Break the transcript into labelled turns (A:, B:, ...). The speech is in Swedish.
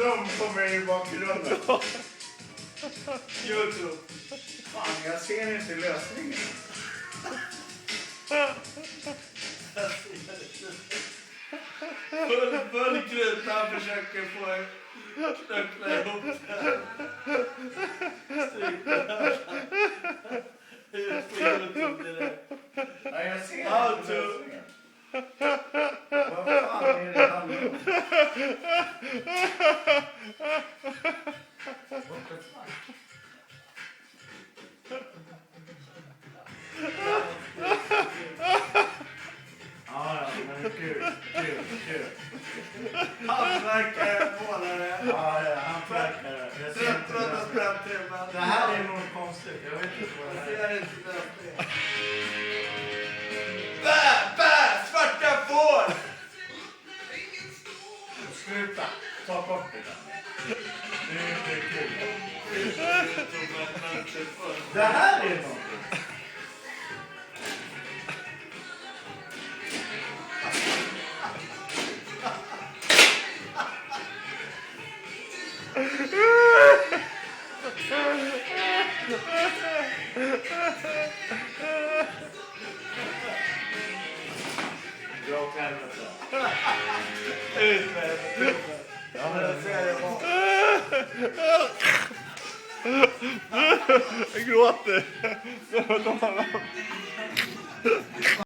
A: dröm på mig i bakgrunden.
B: YouTube.
A: Fan, jag ser inte lösningen.
B: Full krydda försöker få en knuckla ihop det. Ut på YouTube direkt.
A: Nej, jag ser
B: How
A: inte
B: to.
A: lösningen. Vad fan är det handlar om? Ja, men kul.
B: Hantverkare, målare.
A: Ja, hantverkare. Jag ser inte
B: Tröttråd och
A: lösningen.
B: spräntrimman.
A: Det här är nog konstigt. Jag vet inte vad det
B: Jag
A: är.
B: ser inte lösningen. Bä! Svarta får!
A: Sluta. Ta bort det där. Det är inte kul. Det här är någonting. Dra åt helvete.
B: Ut med det.
A: Ja, men jag ser det bara.
C: Jag gråter.